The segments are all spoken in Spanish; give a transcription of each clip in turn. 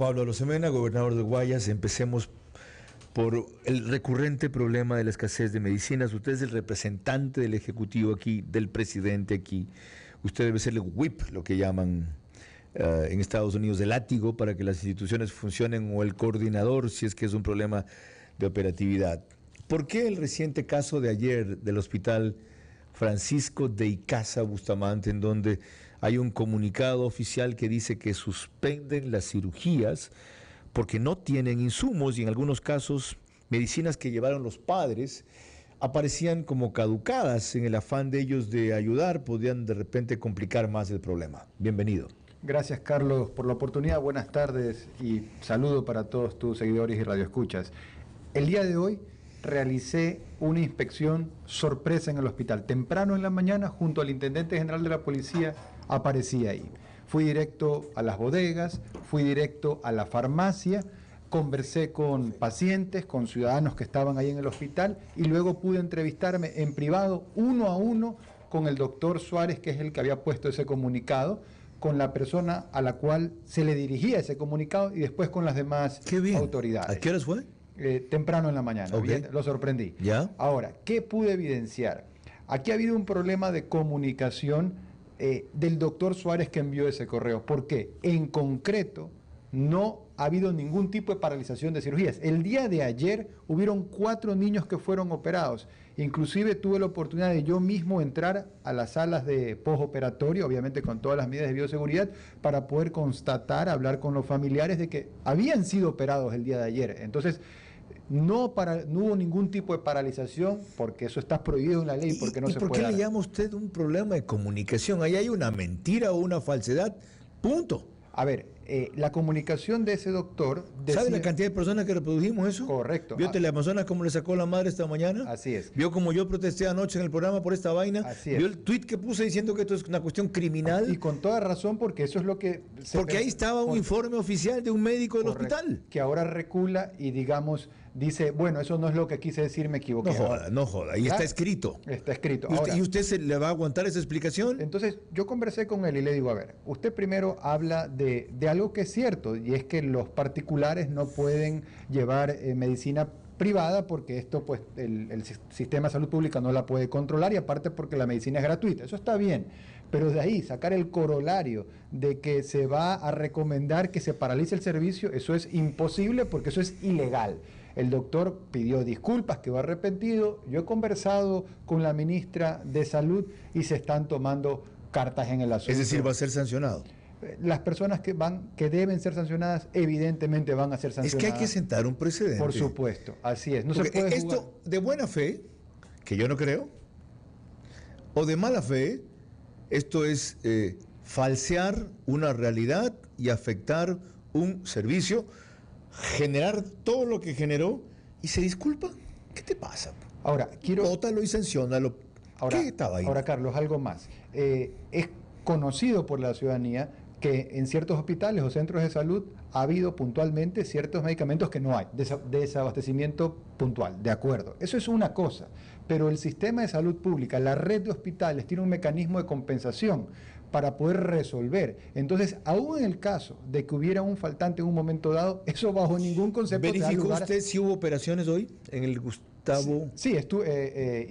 Pablo Arosemena, gobernador de Guayas. Empecemos por el recurrente problema de la escasez de medicinas. Usted es el representante del Ejecutivo aquí, del presidente aquí. Usted debe ser el whip, lo que llaman en Estados Unidos, el látigo para que las instituciones funcionen, o el coordinador si es que es un problema de operatividad. ¿Por qué el reciente caso de ayer del Hospital Francisco de Icaza Bustamante, en donde hay un comunicado oficial que dice que suspenden las cirugías porque no tienen insumos, y en algunos casos medicinas que llevaron los padres aparecían como caducadas? En el afán de ellos de ayudar, podían de repente complicar más el problema? Bienvenido. Gracias, Carlos, por la oportunidad. Buenas tardes y saludo para todos tus seguidores y radioescuchas. El día de hoy realicé una inspección sorpresa en el hospital. Temprano en la mañana, junto al intendente general de la policía, aparecí ahí. Fui directo a las bodegas, fui directo a la farmacia, conversé con pacientes, con ciudadanos que estaban ahí en el hospital, y luego pude entrevistarme en privado, uno a uno, con el doctor Suárez, que es el que había puesto ese comunicado, con la persona a la cual se le dirigía ese comunicado, y después con las demás autoridades. ¿A qué horas fue? Temprano en la mañana. Okay. Bien, lo sorprendí. ¿Ya? Ahora, ¿qué pude evidenciar? Aquí ha habido un problema de comunicación del doctor Suárez, que envió ese correo. ¿Por qué? En concreto, no ha habido ningún tipo de paralización de cirugías. El día de ayer hubieron 4 niños que fueron operados. Inclusive tuve la oportunidad de yo mismo entrar a las salas de postoperatorio, obviamente con todas las medidas de bioseguridad, para poder constatar, hablar con los familiares de que habían sido operados el día de ayer. Entonces, no hubo ningún tipo de paralización, porque eso está prohibido en la ley, porque no se puede. ¿Y por qué le llama usted un problema de comunicación? Ahí hay una mentira o una falsedad, punto. A ver, la comunicación de ese doctor... ¿Sabe la cantidad de personas que reprodujimos eso? Correcto. ¿Vio Teleamazonas cómo le sacó la madre esta mañana? Así es. ¿Vio cómo yo protesté anoche en el programa por esta vaina? Así es. ¿Vio el tuit que puse diciendo que esto es una cuestión criminal? Y con toda razón, porque eso es lo que... Porque ahí estaba un informe oficial de un médico del hospital. Que ahora recula y, digamos, dice, bueno, eso no es lo que quise decir, me equivoqué. No joda, ahí está escrito. Está escrito. ¿Y usted se le va a aguantar esa explicación? Entonces, yo conversé con él y le digo, a ver, usted primero habla de algo que es cierto, y es que los particulares no pueden llevar medicina privada, porque esto, pues, el sistema de salud pública no la puede controlar, y aparte porque la medicina es gratuita. Eso está bien, pero de ahí sacar el corolario de que se va a recomendar que se paralice el servicio, eso es imposible, porque eso es ilegal. El doctor pidió disculpas, quedó arrepentido. Yo he conversado con la ministra de Salud y se están tomando cartas en el asunto. Es decir, va a ser sancionado. Las personas que deben ser sancionadas, evidentemente van a ser sancionadas. Es que hay que sentar un precedente. Por supuesto, así es. No se puede esto jugar. De buena fe, que yo no creo, o de mala fe, esto es falsear una realidad y afectar un servicio, generar todo lo que generó y se disculpa. ¿Qué te pasa? Ahora, Bótalo y sanciónalo. ¿Qué estaba ahí? Ahora, Carlos, algo más. Es conocido por la ciudadanía que en ciertos hospitales o centros de salud ha habido puntualmente ciertos medicamentos que no hay, desabastecimiento puntual, de acuerdo. Eso es una cosa, pero el sistema de salud pública, la red de hospitales, tiene un mecanismo de compensación para poder resolver. Entonces, aún en el caso de que hubiera un faltante en un momento dado, eso bajo ningún concepto... ¿Verificó usted si hubo operaciones hoy en el Gustavo? Sí, estuve...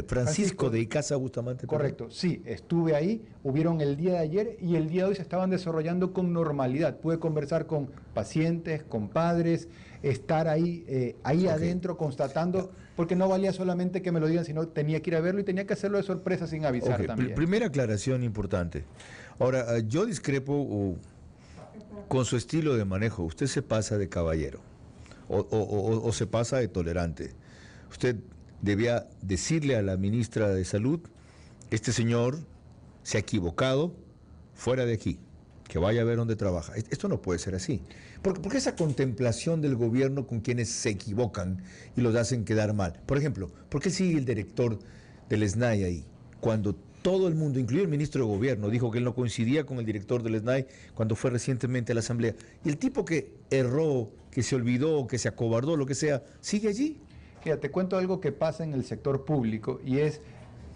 Francisco de Icaza Bustamante. Correcto, sí, estuve ahí, hubieron el día de ayer y el día de hoy se estaban desarrollando con normalidad. Pude conversar con pacientes, con padres, estar ahí adentro constatando, porque no valía solamente que me lo digan, sino tenía que ir a verlo y tenía que hacerlo de sorpresa sin avisar también. Primera aclaración importante. Ahora, yo discrepo con su estilo de manejo. Usted se pasa de caballero o se pasa de tolerante. Usted debía decirle a la ministra de Salud, este señor se ha equivocado, fuera de aquí, que vaya a ver dónde trabaja. Esto no puede ser así. ¿Por qué esa contemplación del gobierno con quienes se equivocan y los hacen quedar mal? Por ejemplo, ¿por qué sigue el director del SNAI ahí? Cuando todo el mundo, incluido el ministro de Gobierno, dijo que él no coincidía con el director del SNAI cuando fue recientemente a la Asamblea. Y el tipo que erró, que se olvidó, que se acobardó, lo que sea, sigue allí. Mira, te cuento algo que pasa en el sector público, y es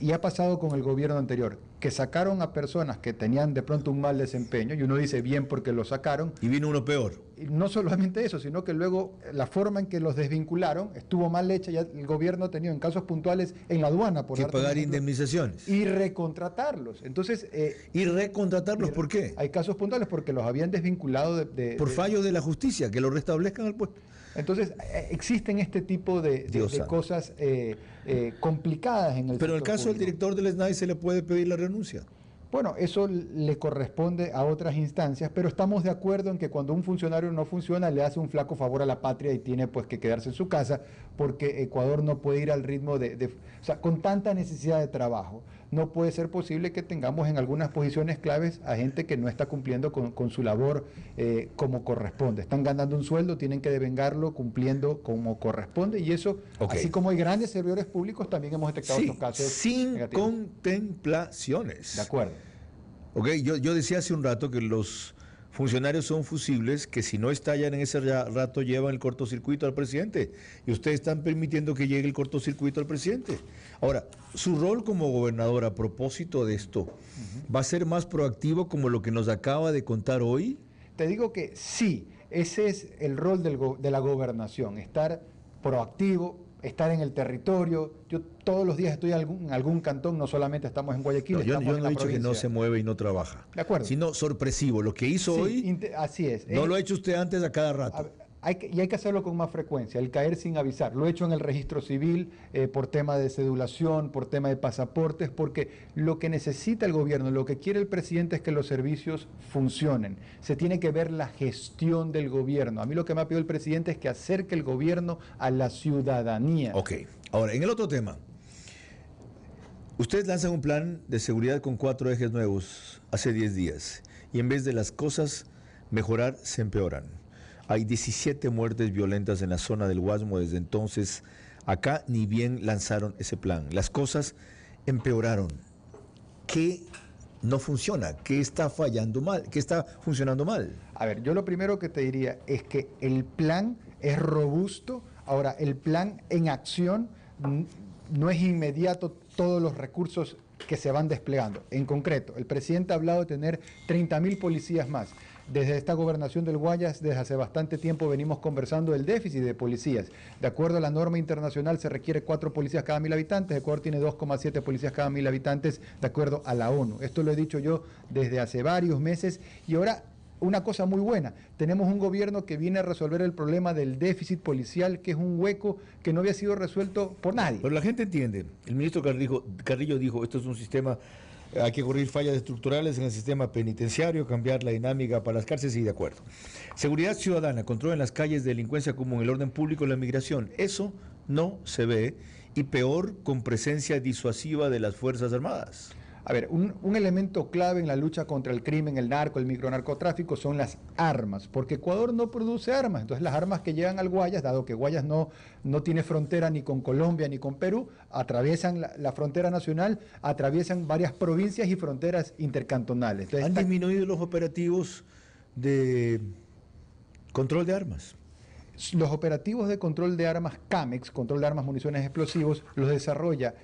y ha pasado con el gobierno anterior, que sacaron a personas que tenían de pronto un mal desempeño, y uno dice bien porque lo sacaron. Y vino uno peor. Y no solamente eso, sino que luego la forma en que los desvincularon estuvo mal hecha. Ya el gobierno ha tenido en casos puntuales en la aduana por que pagar indemnizaciones. Y recontratarlos. Entonces, ¿Y recontratarlos por qué? Hay casos puntuales porque los habían desvinculado por fallos de la justicia, que lo restablezcan al puesto. Entonces, existen este tipo de cosas complicadas en el Pero en el caso público. del director del SNAI se le puede pedir la renuncia. Bueno, eso le corresponde a otras instancias, pero estamos de acuerdo en que cuando un funcionario no funciona, le hace un flaco favor a la patria y tiene pues que quedarse en su casa, porque Ecuador no puede ir al ritmo o sea, con tanta necesidad de trabajo. No puede ser posible que tengamos en algunas posiciones claves a gente que no está cumpliendo con su labor como corresponde. Están ganando un sueldo, tienen que devengarlo cumpliendo como corresponde, y eso, así como hay grandes servidores públicos, también hemos detectado estos casos sin negativos. contemplaciones. De acuerdo. Yo decía hace un rato que los funcionarios son fusibles, que si no estallan en ese rato llevan el cortocircuito al presidente, y ustedes están permitiendo que llegue el cortocircuito al presidente. Ahora, su rol como gobernador a propósito de esto, ¿va a ser más proactivo como lo que nos acaba de contar hoy? Te digo que sí, ese es el rol de la gobernación, estar proactivo, estar en el territorio. Yo todos los días estoy en algún cantón, no solamente estamos en Guayaquil, no, estamos yo en no he dicho provincia. que no se mueve y no trabaja. De acuerdo. Sino sorpresivo. Lo que hizo hoy, así es. No lo ha hecho usted antes a cada rato. Hay que hacerlo con más frecuencia, el caer sin avisar. Lo he hecho en el registro civil por tema de cedulación, por tema de pasaportes, porque lo que necesita el gobierno, lo que quiere el presidente es que los servicios funcionen. Se tiene que ver la gestión del gobierno. A mí lo que me ha pedido el presidente es que acerque el gobierno a la ciudadanía. Ok. Ahora, en el otro tema, ustedes lanzan un plan de seguridad con 4 ejes nuevos hace 10 días, y en vez de las cosas mejorar, se empeoran. Hay 17 muertes violentas en la zona del Guasmo desde entonces. Acá ni bien lanzaron ese plan. Las cosas empeoraron. ¿Qué no funciona? ¿Qué está fallando mal? ¿Qué está funcionando mal? A ver, yo lo primero que te diría es que el plan es robusto. Ahora, el plan en acción no es inmediato todos los recursos que se van desplegando. En concreto, el presidente ha hablado de tener 30.000 policías más. Desde esta gobernación del Guayas, desde hace bastante tiempo venimos conversando del déficit de policías. De acuerdo a la norma internacional, se requiere 4 policías cada 1.000 habitantes. Ecuador tiene 2,7 policías cada 1.000 habitantes, de acuerdo a la ONU. Esto lo he dicho yo desde hace varios meses. Y ahora, una cosa muy buena, tenemos un gobierno que viene a resolver el problema del déficit policial, que es un hueco que no había sido resuelto por nadie. Pero la gente entiende. El ministro Carrillo dijo, esto es un sistema... Hay que corregir fallas estructurales en el sistema penitenciario, cambiar la dinámica para las cárceles, y de acuerdo. Seguridad ciudadana, control en las calles, delincuencia común, el orden público y la migración. Eso no se ve, y peor, con presencia disuasiva de las Fuerzas Armadas. A ver, un elemento clave en la lucha contra el crimen, el narco, el micronarcotráfico son las armas, porque Ecuador no produce armas. Entonces las armas que llegan al Guayas, dado que Guayas no tiene frontera ni con Colombia ni con Perú, atraviesan la frontera nacional, atraviesan varias provincias y fronteras intercantonales. Entonces, ¿Han disminuido los operativos de control de armas? Los operativos de control de armas CAMEX, control de armas, municiones, explosivos, los desarrolla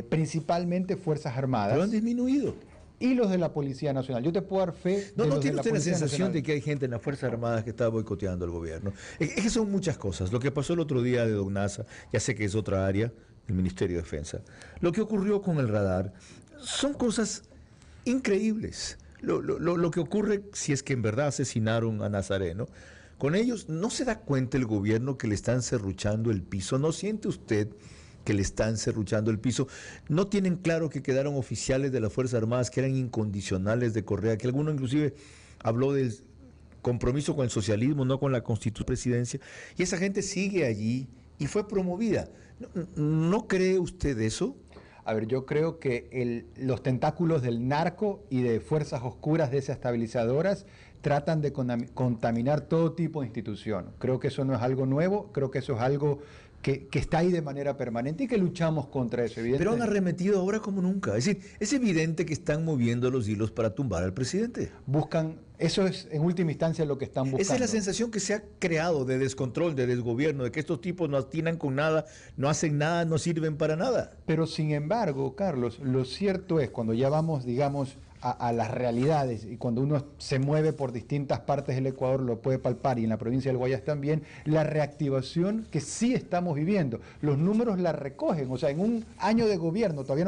principalmente Fuerzas Armadas. Pero han disminuido. Y los de la Policía Nacional. Yo te puedo dar fe. ¿No tiene usted la sensación de que hay gente en las Fuerzas Armadas que está boicoteando al gobierno? Es que son muchas cosas. Lo que pasó el otro día de Don Nasa, ya sé que es otra área, el Ministerio de Defensa. Lo que ocurrió con el radar, son cosas increíbles. Lo que ocurre si es que en verdad asesinaron a Nazareno. Con ellos no se da cuenta el gobierno que le están serruchando el piso. ¿No siente usted que le están serruchando el piso? ¿No tienen claro que quedaron oficiales de las Fuerzas Armadas que eran incondicionales de Correa, que alguno inclusive habló del compromiso con el socialismo, no con la Constitución, presidencia, y esa gente sigue allí y fue promovida? ¿No cree usted eso? A ver, yo creo que los tentáculos del narco y de fuerzas oscuras desestabilizadoras tratan de contaminar todo tipo de institución. Creo que eso no es algo nuevo, creo que eso es algo que está ahí de manera permanente y que luchamos contra eso, evidentemente. Pero han arremetido ahora como nunca. Es decir, es evidente que están moviendo los hilos para tumbar al presidente. Buscan Eso es en última instancia lo que están buscando. Esa es la sensación que se ha creado de descontrol, de desgobierno, de que estos tipos no atinan con nada, no hacen nada, no sirven para nada. Pero sin embargo, Carlos, lo cierto es, cuando ya vamos, digamos, a las realidades y cuando uno se mueve por distintas partes del Ecuador lo puede palpar y en la provincia del Guayas también, la reactivación que sí estamos viviendo. Los números la recogen, o sea, en un año de gobierno, todavía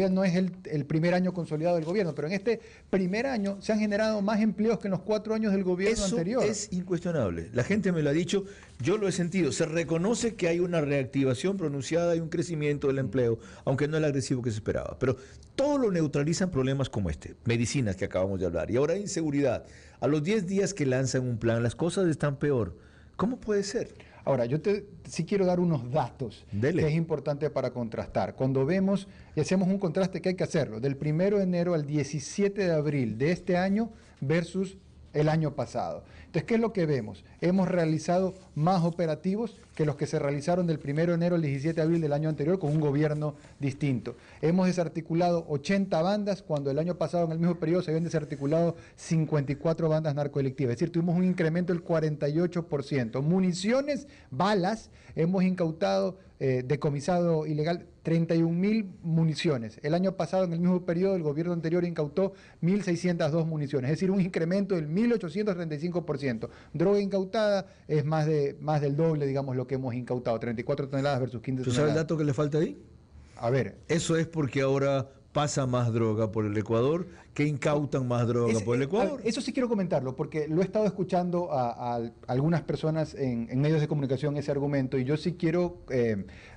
no es el primer año consolidado del gobierno, pero en este primer año se han generado más empleos que en los 4 años del gobierno anterior. Eso es incuestionable. La gente me lo ha dicho, yo lo he sentido. Se reconoce que hay una reactivación pronunciada y un crecimiento del empleo, aunque no el agresivo que se esperaba. Pero todo lo neutralizan problemas como este, medicinas que acabamos de hablar, y ahora inseguridad. A los 10 días que lanzan un plan, las cosas están peor. ¿Cómo puede ser? Ahora, sí quiero dar unos datos Dele. que es importante para contrastar. Cuando vemos y hacemos un contraste que hay que hacerlo, del 1 de enero al 17 de abril de este año versus el año pasado. Entonces, ¿qué es lo que vemos? Hemos realizado más operativos que los que se realizaron del 1 de enero al 17 de abril del año anterior con un gobierno distinto. Hemos desarticulado 80 bandas cuando el año pasado en el mismo periodo se habían desarticulado 54 bandas narcodelictivas. Es decir, tuvimos un incremento del 48%. Municiones, balas, hemos incautado, decomisado ilegal 31.000 municiones. El año pasado, en el mismo periodo, el gobierno anterior incautó 1.602 municiones, es decir, un incremento del 1.835%. Droga incautada es más del doble, digamos, lo que hemos incautado, 34 toneladas versus 15 toneladas. ¿Tú sabes el dato que le falta ahí? A ver. Eso es porque ahora pasa más droga por el Ecuador, que incautan más droga por el Ecuador. Eso sí quiero comentarlo, porque lo he estado escuchando a algunas personas en medios de comunicación ese argumento, y yo sí quiero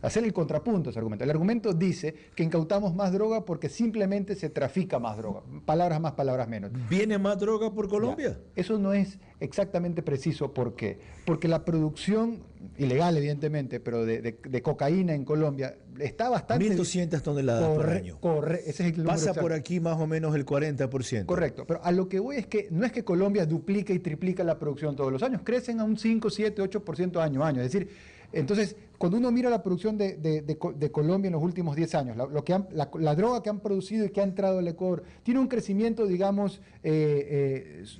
hacer el contrapunto a ese argumento. El argumento dice que incautamos más droga porque simplemente se trafica más droga. Palabras más, palabras menos. ¿Viene más droga por Colombia? Ya. Eso no es exactamente preciso. ¿Por qué? Porque la producción, ilegal evidentemente, pero de cocaína en Colombia está bastante... 1.200 toneladas por año. Ese es el Pasa número por aquí más o menos el 40%. Correcto, pero a lo que voy es que no es que Colombia duplica y triplica la producción todos los años, crecen a un 5, 7, 8% año a año. Es decir, entonces, cuando uno mira la producción de Colombia en los últimos 10 años, la droga que han producido y que ha entrado al Ecuador, tiene un crecimiento, digamos,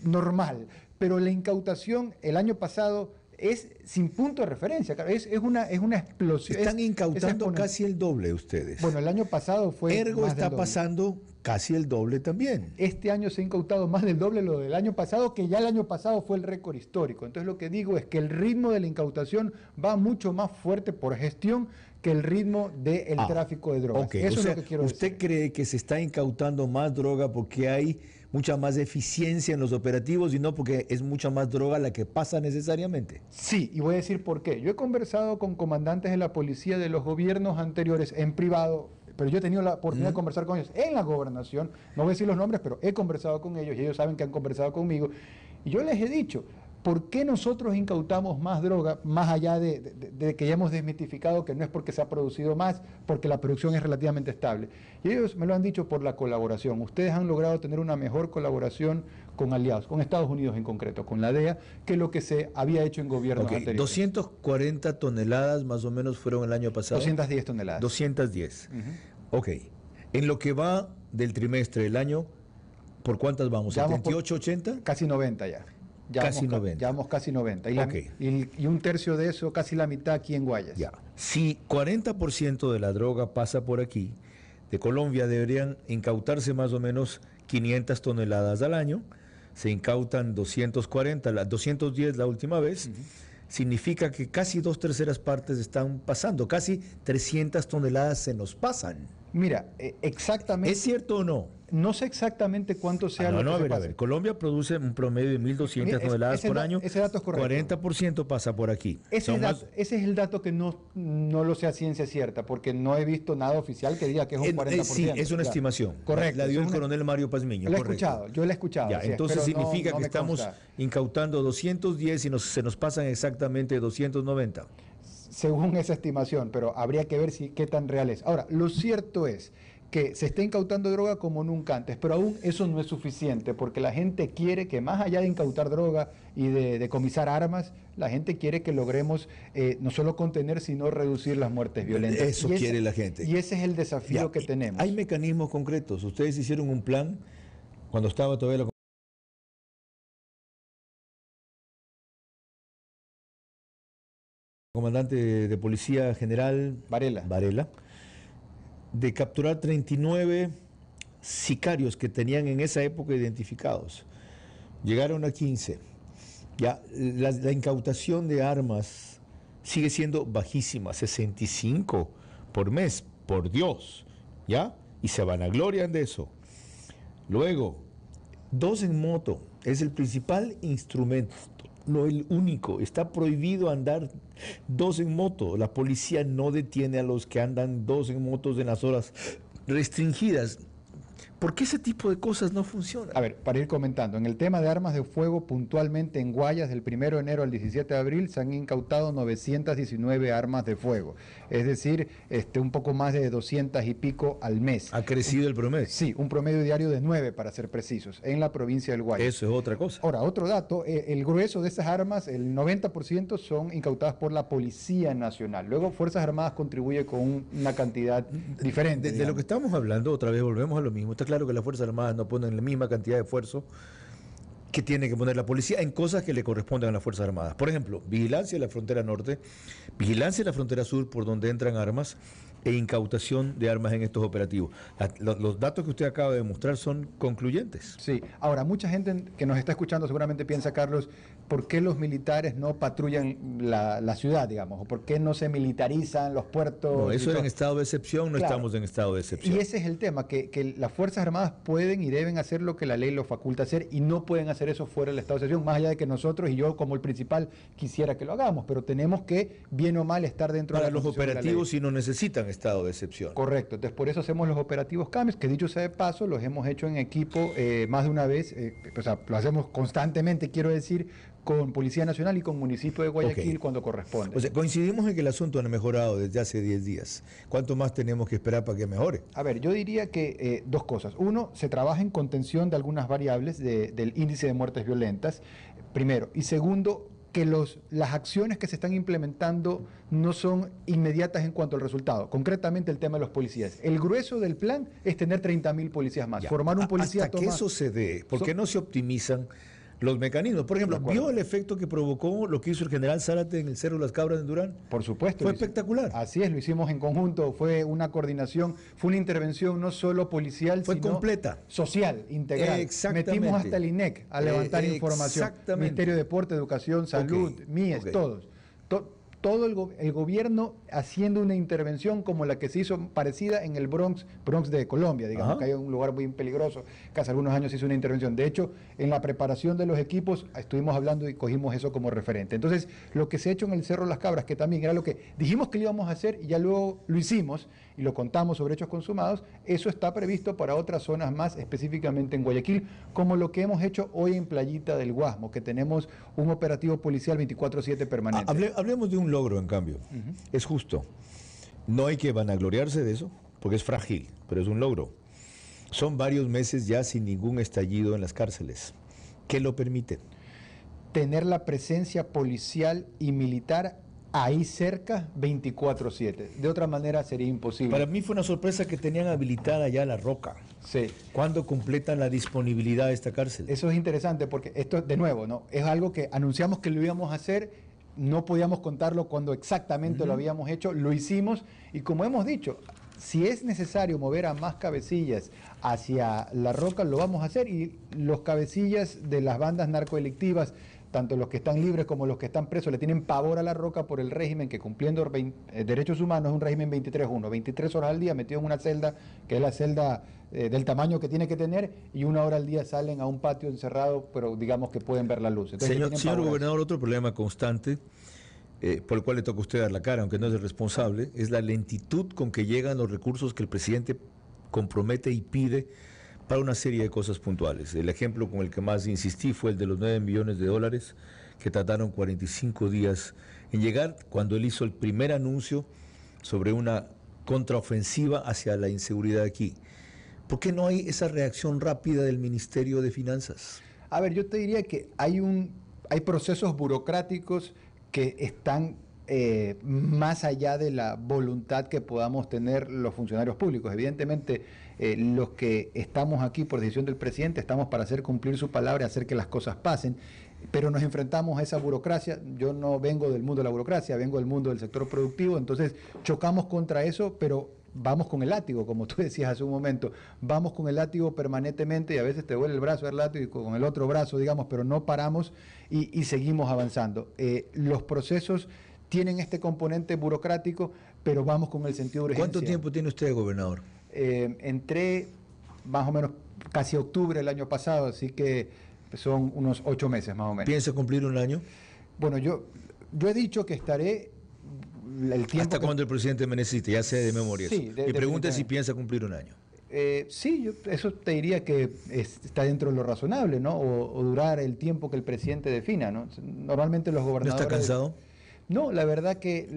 normal, pero la incautación el año pasado es sin punto de referencia, es una explosión. Están incautando casi el doble ustedes. Bueno, el año pasado fue Ergo más está del doble. pasando casi el doble también. Este año se ha incautado más del doble lo del año pasado, que ya el año pasado fue el récord histórico. Entonces lo que digo es que el ritmo de la incautación va mucho más fuerte por gestión que el ritmo del tráfico de drogas. Okay. Eso o sea, es lo que quiero decir. ¿Usted cree que se está incautando más droga porque hay mucha más eficiencia en los operativos y no porque es mucha más droga la que pasa necesariamente? Sí, y voy a decir por qué. Yo he conversado con comandantes de la policía de los gobiernos anteriores en privado, pero yo he tenido la oportunidad de conversar con ellos en la gobernación. No voy a decir los nombres, pero he conversado con ellos y ellos saben que han conversado conmigo. Y yo les he dicho, ¿por qué nosotros incautamos más droga, más allá de que ya hemos desmitificado que no es porque se ha producido más, porque la producción es relativamente estable? Y ellos me lo han dicho por la colaboración. Ustedes han logrado tener una mejor colaboración con aliados, con Estados Unidos en concreto, con la DEA, que lo que se había hecho en gobiernos anteriores. 240 toneladas más o menos fueron el año pasado. 210 toneladas. 210. Ok. En lo que va del trimestre del año, ¿por cuántas vamos? ¿78, 80? Casi 90 ya. Casi 90. Ya vamos casi 90. Okay. Y un tercio de eso, casi la mitad aquí en Guayas. Ya. Si 40% de la droga pasa por aquí, de Colombia deberían incautarse más o menos 500 toneladas al año. Se incautan 240, 210 la última vez. Significa que casi 2/3 partes están pasando, casi 300 toneladas se nos pasan. Mira, exactamente... ¿Es cierto o no? No sé exactamente cuánto sea lo que se pasa. A ver, Colombia produce un promedio de 1.200 toneladas por año. Ese dato es correcto. 40% pasa por aquí. Ese es el dato que no lo sé a ciencia cierta, porque no he visto nada oficial que diga que es un 40%. Sí, es una estimación. Correcto. La dio el coronel Mario Pazmiño. Yo la he escuchado. Ya, sí, entonces significa no que estamos incautando 210 y se nos pasan exactamente 290. Según esa estimación, pero habría que ver qué tan real es. Ahora, lo cierto es que se está incautando droga como nunca antes, pero aún eso no es suficiente, porque la gente quiere que más allá de incautar droga y de decomisar armas, la gente quiere que logremos no solo contener, sino reducir las muertes violentas. Eso quiere la gente. Y ese es el desafío que tenemos. Hay mecanismos concretos. Ustedes hicieron un plan cuando estaba todavía la comandante de Policía General Varela, de capturar 39 sicarios que tenían en esa época identificados. Llegaron a 15. Ya, la incautación de armas sigue siendo bajísima, 65 por mes, por Dios, ¿ya? Y se vanaglorian de eso. Luego, 2 en moto es el principal instrumento, no el único. Está prohibido andar 2 en moto. La policía no detiene a los que andan 2 en motos en las horas restringidas. ¿Por qué ese tipo de cosas no funcionan? A ver, para ir comentando, en el tema de armas de fuego, puntualmente en Guayas, del 1 de enero al 17 de abril, se han incautado 919 armas de fuego. Es decir, un poco más de 200 y pico al mes. ¿Ha crecido el promedio? Sí, un promedio diario de 9, para ser precisos, en la provincia del Guayas. Eso es otra cosa. Ahora, otro dato, el grueso de esas armas, el 90% son incautadas por la Policía Nacional. Luego, Fuerzas Armadas contribuye con una cantidad diferente. De lo que estamos hablando, otra vez volvemos a lo mismo. Está claro que las Fuerzas Armadas no ponen la misma cantidad de esfuerzo que tiene que poner la policía en cosas que le corresponden a las Fuerzas Armadas. Por ejemplo, vigilancia de la frontera norte, vigilancia de la frontera sur por donde entran armas e incautación de armas en estos operativos. Los datos que usted acaba de mostrar son concluyentes. Sí, ahora mucha gente que nos está escuchando seguramente piensa, Carlos, ¿por qué los militares no patrullan la ciudad, digamos? ¿O por qué no se militarizan los puertos? No, eso era en estado de excepción, no estamos en estado de excepción. Y ese es el tema, que las Fuerzas Armadas pueden y deben hacer lo que la ley los faculta hacer y no pueden hacer eso fuera del estado de excepción, más allá de que nosotros y yo como el principal quisiera que lo hagamos, pero tenemos que, bien o mal, estar dentro de la Constitución. Para los operativos sí no necesitan estado de excepción. Correcto, entonces por eso hacemos los operativos CAMES, que dicho sea de paso, los hemos hecho en equipo más de una vez, o sea, lo hacemos constantemente, quiero decir, con Policía Nacional y con Municipio de Guayaquil cuando corresponde. O sea, coincidimos en que el asunto no ha mejorado desde hace 10 días. ¿Cuánto más tenemos que esperar para que mejore? A ver, yo diría que 2 cosas. Uno, se trabaja en contención de algunas variables del índice de muertes violentas, primero. Y segundo, que las acciones que se están implementando no son inmediatas en cuanto al resultado. Concretamente el tema de los policías. El grueso del plan es tener 30.000 policías más. Ya. Formar un policía hasta que eso se dé, ¿por qué no se optimizan los mecanismos? Por ejemplo, ¿vio el efecto que provocó lo que hizo el general Zárate en el Cerro de las Cabras en Durán? Por supuesto. Fue espectacular. Así es, lo hicimos en conjunto, fue una coordinación, fue una intervención no solo policial, fue sino completa, social, integral. Exactamente. Metimos hasta el INEC a levantar información. Ministerio de Deporte, Educación, Salud, MIES, todos. Todo el gobierno haciendo una intervención como la que se hizo parecida en el Bronx de Colombia, digamos, que hay un lugar muy peligroso, que hace algunos años se hizo una intervención. De hecho, en la preparación de los equipos estuvimos hablando y cogimos eso como referente. Entonces, lo que se ha hecho en el Cerro Las Cabras, que también era lo que dijimos que lo íbamos a hacer y ya luego lo hicimos y lo contamos sobre hechos consumados, eso está previsto para otras zonas más, específicamente en Guayaquil, como lo que hemos hecho hoy en Playita del Guasmo, que tenemos un operativo policial 24/7 permanente. Hablemos de un logro, en cambio. Es justo. No hay que vanagloriarse de eso, porque es frágil, pero es un logro. Son varios meses ya sin ningún estallido en las cárceles. ¿Qué lo permite? Tener la presencia policial y militar ahí cerca 24/7. De otra manera sería imposible. Para mí fue una sorpresa que tenían habilitada ya La Roca. Sí. ¿Cuándo completan la disponibilidad de esta cárcel? Eso es interesante porque esto, de nuevo, ¿no? Es algo que anunciamos que lo íbamos a hacer, no podíamos contarlo cuando exactamente lo habíamos hecho, lo hicimos y como hemos dicho, si es necesario mover a más cabecillas hacia La Roca, lo vamos a hacer y los cabecillas de las bandas narcodelictivas, tanto los que están libres como los que están presos, le tienen pavor a La Roca por el régimen que, cumpliendo derechos humanos, es un régimen 23/1, 23 horas al día metido en una celda, que es la celda del tamaño que tiene que tener, y 1 hora al día salen a un patio encerrado, pero digamos que pueden ver la luz. Entonces, señor gobernador, otro problema constante, por el cual le toca a usted dar la cara, aunque no es el responsable, es la lentitud con que llegan los recursos que el presidente compromete y pide para una serie de cosas puntuales. El ejemplo con el que más insistí fue el de los 9 millones de dólares que tardaron 45 días en llegar, cuando él hizo el primer anuncio sobre una contraofensiva hacia la inseguridad aquí. ¿Por qué no hay esa reacción rápida del Ministerio de Finanzas? A ver, yo te diría que hay procesos burocráticos que están más allá de la voluntad que podamos tener los funcionarios públicos. Evidentemente, los que estamos aquí por decisión del presidente estamos para hacer cumplir su palabra y hacer que las cosas pasen. pero nos enfrentamos a esa burocracia. Yo no vengo del mundo de la burocracia, vengo del mundo del sector productivo, entonces chocamos contra eso, pero vamos con el látigo, como tú decías hace un momento, vamos con el látigo permanentemente y a veces te duele el brazo del látigo y con el otro brazo, digamos, pero no paramos y seguimos avanzando. Los procesos tienen este componente burocrático, pero vamos con el sentido de urgencia. ¿Cuánto tiempo tiene usted, gobernador? Entré más o menos casi octubre del año pasado, así que son unos 8 meses más o menos. ¿Piensa cumplir un año? Bueno, yo he dicho que estaré el tiempo... ¿Hasta cuándo el presidente me necesite? Ya sé de memoria Sí, eso. Y pregunte si piensa cumplir un año. Sí, eso te diría que está dentro de lo razonable, ¿no? O durar el tiempo que el presidente defina, ¿no? Normalmente los gobernadores... ¿No está cansado? No, la verdad que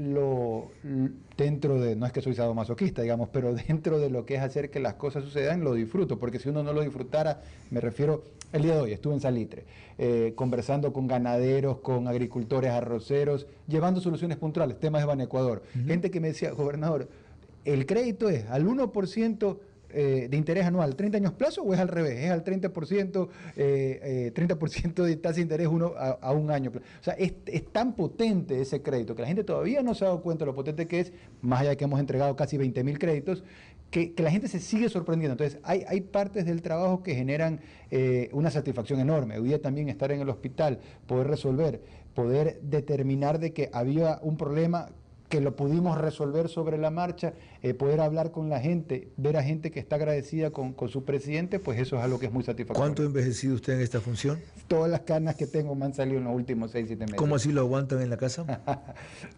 dentro de, no es que soy sadomasoquista, digamos, pero dentro de lo que es hacer que las cosas sucedan, lo disfruto, porque si uno no lo disfrutara, me refiero, el día de hoy estuve en Salitre, conversando con ganaderos, con agricultores, arroceros, llevando soluciones puntuales, temas de Banecuador. Gente que me decía, gobernador, ¿el crédito es al 1% de interés anual, 30 años plazo, o es al revés? ¿Es al 30%, 30% de tasa de interés a un año? O sea, es tan potente ese crédito que la gente todavía no se ha dado cuenta de lo potente que es, más allá de que hemos entregado casi 20.000 créditos, que la gente se sigue sorprendiendo. Entonces, hay partes del trabajo que generan una satisfacción enorme. Hoy día también estar en el hospital, poder resolver, poder determinar de que había un problema que lo pudimos resolver sobre la marcha, poder hablar con la gente, ver a gente que está agradecida con su presidente, pues eso es algo que es muy satisfactorio. ¿Cuánto ha envejecido usted en esta función? Todas las canas que tengo me han salido en los últimos 6, 7 meses. ¿Cómo así lo aguantan en la casa?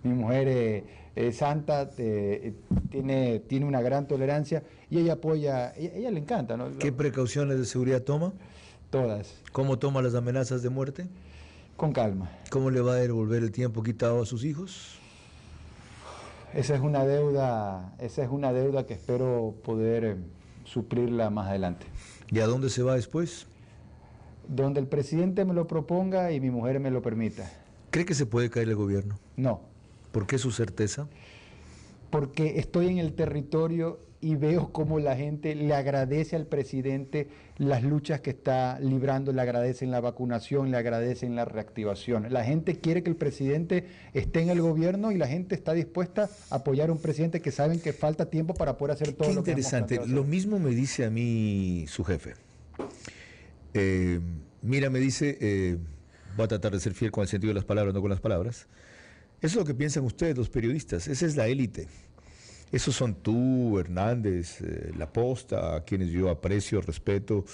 Mi mujer es santa, tiene una gran tolerancia y ella apoya, ella le encanta, ¿no? ¿Qué precauciones de seguridad toma? Todas. ¿Cómo toma las amenazas de muerte? Con calma. ¿Cómo le va a devolver el tiempo quitado a sus hijos? Esa es una deuda que espero poder suplirla más adelante. ¿Y a dónde se va después? Donde el presidente me lo proponga y mi mujer me lo permita. ¿Cree que se puede caer el gobierno? No. ¿Por qué su certeza? Porque estoy en el territorio y veo cómo la gente le agradece al presidente las luchas que está librando, le agradecen la vacunación, le agradecen la reactivación. La gente quiere que el presidente esté en el gobierno y la gente está dispuesta a apoyar a un presidente que saben que falta tiempo para poder hacer todo lo que hemos interesante. Lo mismo me dice a mí su jefe. Mira, me dice, voy a tratar de ser fiel con el sentido de las palabras, no con las palabras. Eso es lo que piensan ustedes, los periodistas. Esa es la élite. Esos son tú, Hernández, La Posta, a quienes yo aprecio, respeto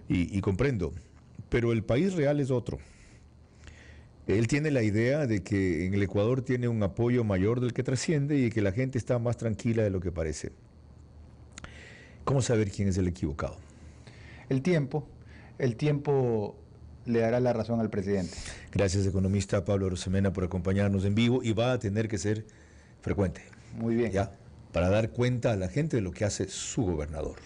y comprendo. Pero el país real es otro. Él tiene la idea de que en el Ecuador tiene un apoyo mayor del que trasciende y que la gente está más tranquila de lo que parece. ¿Cómo saber quién es el equivocado? El tiempo le dará la razón al presidente. Gracias, economista Pablo Arosemena, por acompañarnos en vivo y va a tener que ser frecuente. Muy bien. ¿Ya? Para dar cuenta a la gente de lo que hace su gobernador.